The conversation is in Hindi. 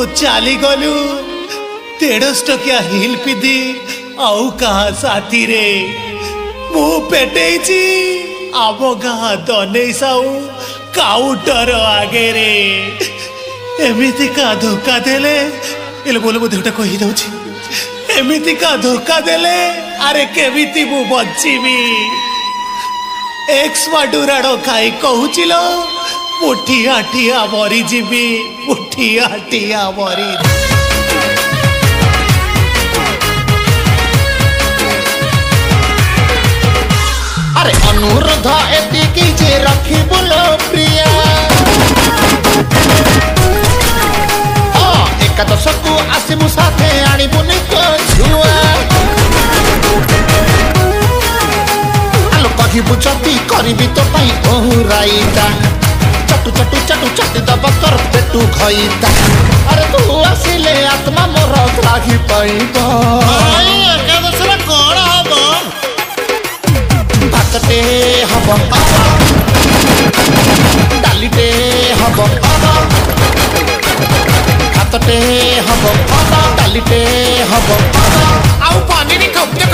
चाली गलु 150 टकिया हिल पिधी आउ कहा साथी रे मु पेटेची आम गाँ दने साऊ काउंटर आगे रे एमिति का धोखा देले इले बोले मो देहटा कहि दउछि एमिति का धोखा देले अरे केमिति मु बचिबी एक्स माडुराड़ो खाई कहूचिलो मुठिया ठिया मरी जीवी मुठिया ठिया मरी अरे अनुरोध एतिकी जे रखी बोलो प्रिया एकादश को आसमु साथे आनिबुनि तो छुआ आलो कहिबु जति करिबि तो पई ओहुराइता चटू चटू चटू चटी दब कर पेटू खइता अरे तू आसिले आत्मा मोर त्राही पाइबो एकादश रे कोण हबो भातटे हबो डालीटे हबो भातटे हबो डालीटे हबो आउ पानी नि खपते